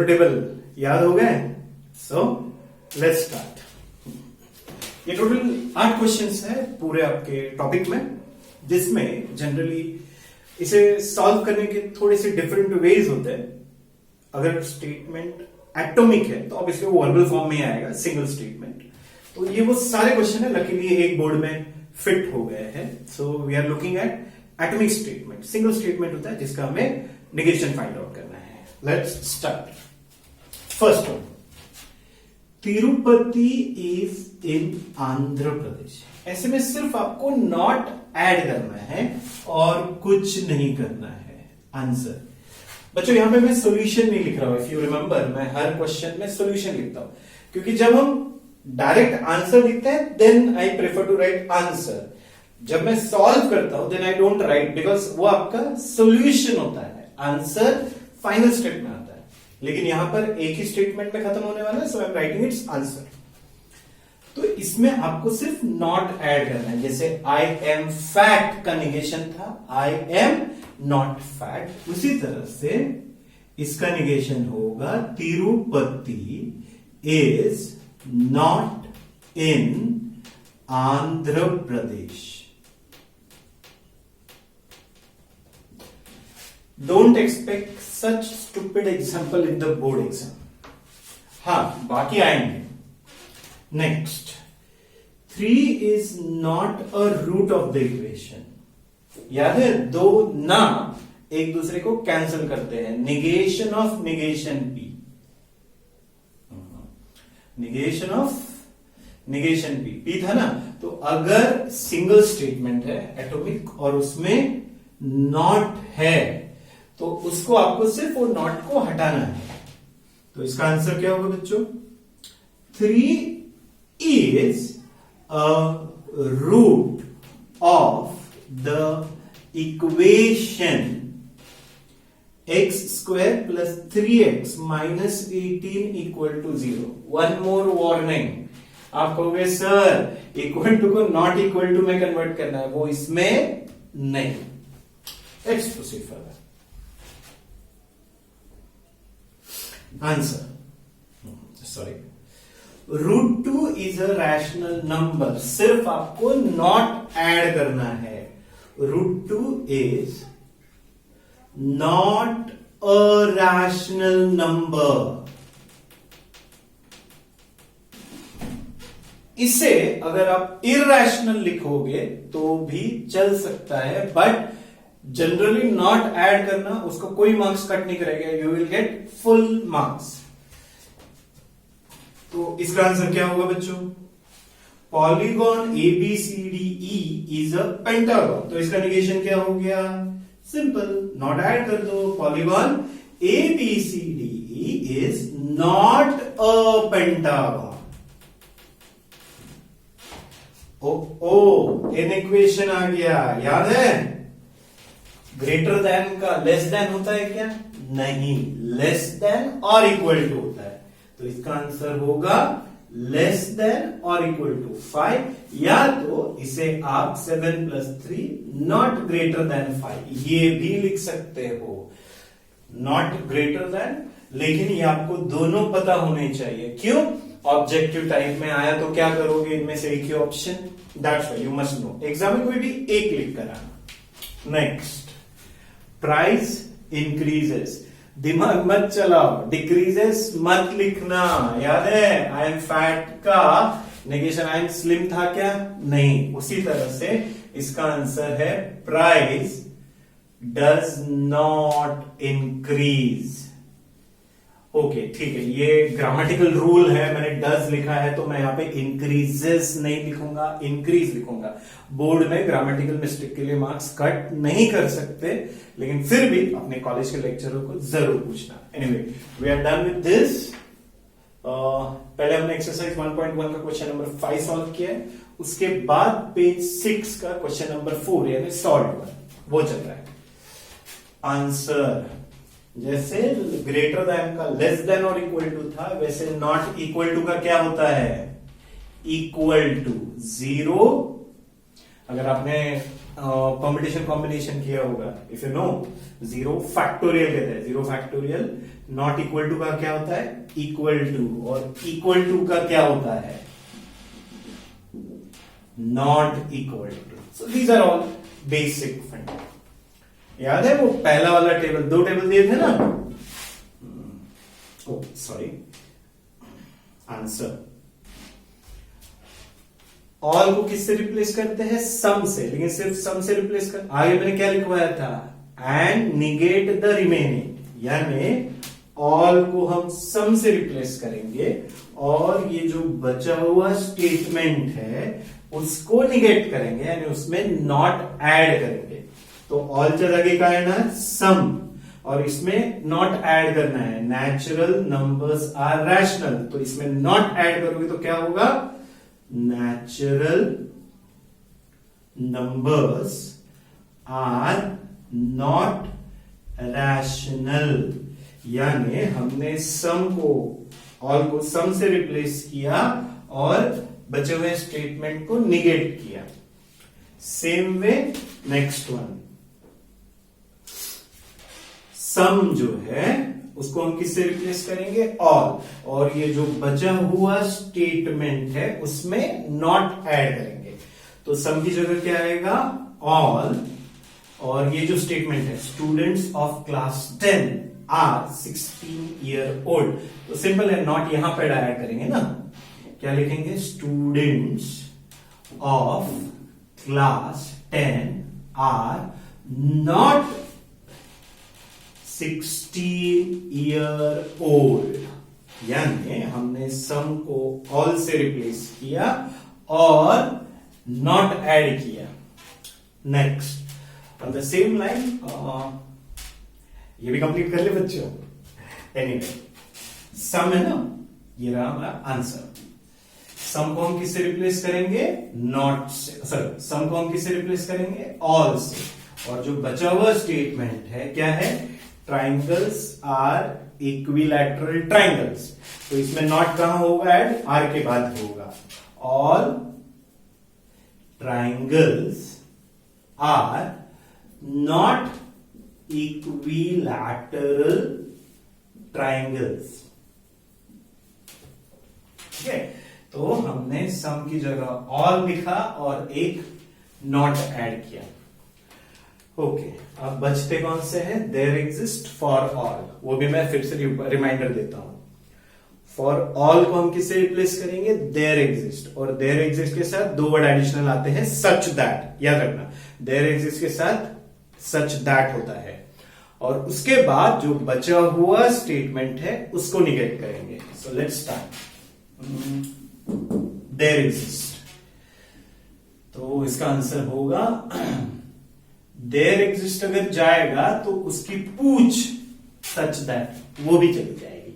Comfortable, याद हो गए? सो लेट्स स्टार्ट। ये टोटल 8 क्वेश्चंस है पूरे आपके टॉपिक में, जिसमें जनरली इसे सॉल्व करने के थोड़े से डिफरेंट वेज होते हैं। अगर स्टेटमेंट एटॉमिक है तो ऑब्वियसली वो वर्बल फॉर्म में आएगा, सिंगल स्टेटमेंट। तो ये वो सारे क्वेश्चन है, लकीली एक बोर्ड में फिट हो गए हैं। So we are looking at atomic statement. Single statement होता है जिसका हमें नेगेशन फाइंड आउट करना है। Let's start. First one, Tirupati is in Andhra Pradesh. ऐसे में सिर्फ आपको नॉट ऐड करना है और कुछ नहीं करना है। आंसर बच्चों, यहां पे मैं सॉल्यूशन नहीं लिख रहा हूं। इफ यू रिमेंबर, मैं हर क्वेश्चन में सॉल्यूशन लिखता हूं, क्योंकि जब हम डायरेक्ट आंसर लिखते हैं then I prefer to write answer. जब मैं सॉल्व करता हूं then I don't write, because वो आपका सॉल्यूशन होता है। आंसर फाइनल स्टेप में आता है, लेकिन यहां पर एक ही स्टेटमेंट में खत्म होने वाला है। So I am writing its answer. तो इसमें आपको सिर्फ नॉट ऐड करना है। जैसे आई एम फैट का निगेशन था, आई एम नॉट फैट, उसी तरह से इसका निगेशन होगा Tirupati is not in Andhra Pradesh. Don't expect such stupid example in the board exam. हाँ, बाकी आएंगे। Next, 3 is not a root of the equation. याद है, दो ना एक दूसरे को कैंसिल करते हैं। Negation of negation P, negation of negation P, P था ना। तो अगर सिंगल स्टेटमेंट है एटॉमिक और उसमें नॉट है तो उसको आपको सिर्फ वो नॉट को हटाना है। तो इसका आंसर क्या होगा बच्चों? 3 is a root of the equation x square plus 3x minus 18 equal to 0. One more warning. आप कहोगे सर इक्वल टू को नॉट इक्वल टू में कन्वर्ट करना है, वो इसमें नहीं। Let's proceed further. Answer, sorry, √2 is a rational number. सिर्फ आपको नॉट ऐड करना है। √2 is not a rational number. इसे अगर आप इरैशनल लिखोगे तो भी चल सकता है, बट जनरली नॉट ऐड करना, उसको कोई मार्क्स कट नहीं करेगा। You will get full marks. तो इसका आंसर क्या होगा बच्चों? Polygon ABCDE is a pentagon. तो इसका निगेशन क्या हो गया? सिंपल, नॉट ऐड कर दो। Polygon ABCDE is not a pentagon. Oh an equation आ गया, याद है? ग्रेटर देन का लेस देन होता है क्या? नहीं, लेस देन और इक्वल टू होता है। तो इसका आंसर होगा लेस देन और इक्वल टू 5, या तो इसे आप 7 + 3 नॉट ग्रेटर देन 5 ये भी लिख सकते हो। नॉट ग्रेटर देन, लेकिन ये आपको दोनों पता होने चाहिए। क्यों? ऑब्जेक्टिव टाइप में आया तो क्या करोगे? इनमें से एक ही option, that's why you must know. Exam में कोई भी एक लिख कर आना। Next, price increases. दिमाग मत चलाओ, डिक्रीजेस मत लिखना। याद है आई एम फैट का नेगेशन आई एम स्लिम था क्या? नहीं। उसी तरह से इसका आंसर है price does not increase. Okay, ठीक है, ये ग्रामेटिकल रूल है। मैंने डज लिखा है तो मैं यहां पे इंक्रीजेस नहीं लिखूंगा, इंक्रीज लिखूंगा। बोर्ड में ग्रामेटिकल मिस्टेक के लिए मार्क्स कट नहीं कर सकते, लेकिन फिर भी अपने कॉलेज के लेक्चरों को जरूर पूछना। Anyway, we are done with this. पहले हमने एक्सरसाइज 1.1 का क्वेश्चन नंबर 5 सॉल्व किया है। उसके बाद पेज 6 का क्वेश्चन नंबर 4 यानी सॉल्व वो चल रहा है। आंसर जैसे ग्रेटर देन का लेस देन और इक्वल टू था, वैसे नॉट इक्वल टू का क्या होता है? इक्वल टू 0 अगर आपने परम्यूटेशन कॉम्बिनेशन किया होगा, इफ यू नो, 0 फैक्टोरियल कहते हैं। 0 फैक्टोरियल नॉट इक्वल टू का क्या होता है? Equal to. और इक्वल टू का क्या होता है? Not equal to. So these are all basic fund. याद है वो पहला वाला टेबल, 2 टेबल दिए थे ना? ओ सॉरी, आंसर ऑल को किससे रिप्लेस करते हैं? सम से। लेकिन सिर्फ सम से रिप्लेस कर, आगे मैंने क्या लिखवाया था? एंड निगेट द रिमेनिंग, यानी ऑल को हम सम से रिप्लेस करेंगे और ये जो बचा हुआ स्टेटमेंट है उसको निगेट करेंगे, यानी उसमें नॉट ऐड करेंगे। तो ऑल च्या जागी काय येणार? सम, और इसमें नॉट ऐड करना है। नेचुरल नंबर्स आर रैशनल, तो इसमें नॉट ऐड करोगे तो क्या होगा? Natural numbers are not rational, यानी हमने सम को, ऑल को सम से रिप्लेस किया और बचे हुए स्टेटमेंट को निगेट किया। सेम वे नेक्स्ट वन, सम जो है उसको हम किससे रिप्लेस करेंगे? ऑल, और ये जो बचा हुआ स्टेटमेंट है उसमें नॉट ऐड करेंगे। तो सम की जगह क्या आएगा? ऑल, और ये जो स्टेटमेंट है students of class 10 are 16 year old, तो सिंपल है, नॉट यहां पर ऐड करेंगे ना, क्या लिखेंगे? Students of class 10 are not 16 year old, यानी हमने सम को ऑल से रिप्लेस किया और नॉट ऐड किया। Next on the same line, ये भी कंप्लीट कर ले बच्चों। एनीवे, सम है ना, ये रहा हमारा आंसर। सम को हम किससे रिप्लेस करेंगे? नॉट से, सॉरी, सम को हम किससे रिप्लेस करेंगे? ऑल से। और जो बचा हुआ स्टेटमेंट है क्या है? ट्राइंगल्स आर इक्विलैटरल ट्राइंगल्स, तो इसमें नॉट कहां होगा ऐड? आर के बाद होगा। All triangles are not equilateral triangles. ठीक है, तो हमने सम की जगह ऑल लिखा और एक नॉट ऐड किया। ओके, अब बचते कौन से हैं? देयर एग्जिस्ट, फॉर ऑल, वो भी मैं फिर से रिमाइंडर देता हूं। फॉर ऑल को हम किससे रिप्लेस करेंगे? देयर एग्जिस्ट, और देयर एग्जिस्ट के साथ 2 वर्ड एडिशनल आते हैं, सच दैट, याद रखना। देयर एग्जिस्ट के साथ सच दैट होता है, और उसके बाद जो बचा हुआ स्टेटमेंट है उसको निगेट करेंगे। So let's start. There exist, तो इसका आंसर होगा देयर एग्जिस्ट। अगर जाएगा तो उसकी पूछ सच दैट वो भी चली जाएगी।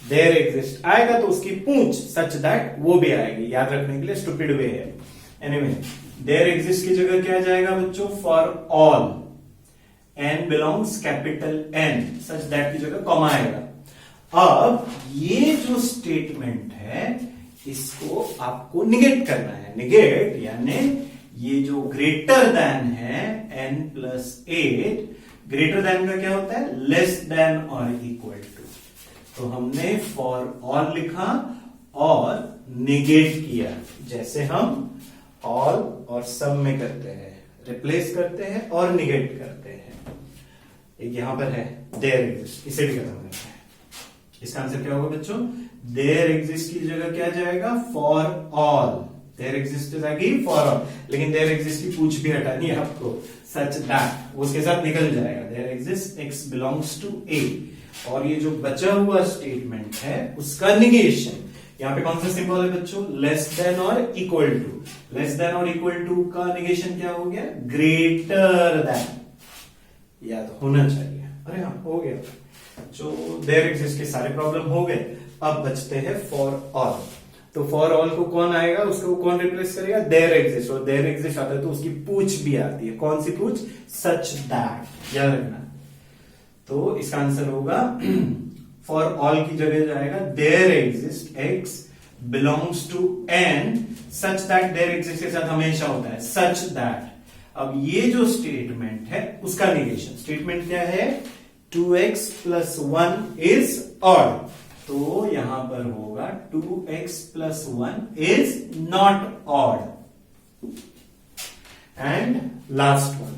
देयर एग्जिस्ट आएगा तो उसकी पूछ सच दैट वो भी आएगी, याद रखने के लिए स्टूपिड वे है। एनीवे, देयर एग्जिस्ट की जगह क्या जाएगा बच्चों? For all n belongs capital n, such that की जगह कॉमा आएगा। अब ये जो स्टेटमेंट है इसको आपको निगेट करना है। निगेट यानी ये जो ग्रेटर देन है n+8, ग्रेटर देन का क्या होता है? लेस देन और इक्वल टू। तो हमने फॉर ऑल लिखा और निगेट किया, जैसे हम ऑल और सम में करते हैं, रिप्लेस करते हैं और निगेट करते हैं। एक यहां पर है देयर एग्जिस्ट, इसे भी खत्म करते हैं। इसका आंसर क्या होगा बच्चों? देयर एग्जिस्ट की जगह क्या जाएगा? For all. देयर एग्जिस्ट जाएगी फॉर ऑल, लेकिन देयर एग्जिस्ट की पूछ भी हटानी है आपको, सच दैट उसके साथ निकल जाएगा। There exist x belongs to a, और ये जो बचा हुआ स्टेटमेंट है उसका निगेशन। यहां पे कौन सा सिंबल है बच्चों? लेस देन और इक्वल टू। लेस देन और इक्वल टू का निगेशन क्या हो गया? ग्रेटर देन, याद होना चाहिए। अरे हाँ, हो गया। जो देयर एग्जिस्ट के सारे प्रॉब्लम हो गए। अब बचते हैं फॉर ऑल। तो फॉर ऑल को कौन आएगा? उसको कौन रिप्लेस करेगा? देयर एग्जिस्ट, और देयर एग्जिस्ट आता है तो उसकी पूछ भी आती है। कौन सी पूछ? सच दैट, याद रखना। तो इसका आंसर होगा फॉर ऑल की जगह जाएगा there exist x belongs to n such that there exist के साथ हमेशा होता है सच दैट। अब ये जो स्टेटमेंट है उसका निगेशन, स्टेटमेंट क्या है 2x plus 1 is odd, तो यहां पर होगा 2x plus 1 is not odd। And last one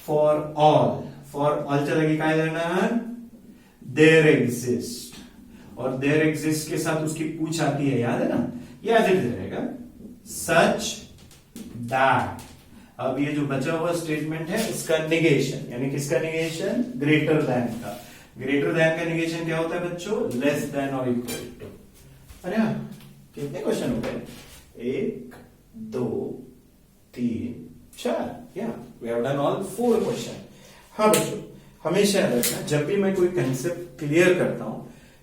for all चलेगी क्या लेना है देयर एग्जिस्ट, और देयर एग्जिस्ट के साथ उसकी पूछ आती है, याद है ना, ये एज इट इज रहेगा सच दैट। अब ये जो बचा हुआ स्टेटमेंट है उसका निगेशन, यानी किसका निगेशन ग्रेटर देन का। ग्रेटर देन का निगेशन क्या होता है बच्चों लेस देन और इक्वल टू। अरे कितने क्वेश्चन हो गए 1 2 3 4, या we have done all 4 question. हाँ बच्चों हमेशा याद रखना जब भी मैं कोई कंसेप्ट क्लियर करता हूं,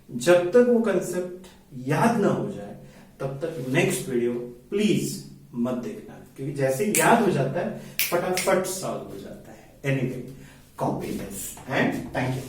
जब तक वो कंसेप्ट याद ना हो जाए तब तक नेक्स्ट वीडियो प्लीज मत देखना, क्योंकि जैसे याद हो जाता है फटाफट सॉल्व हो जाता है। Anyway copy this and thank you.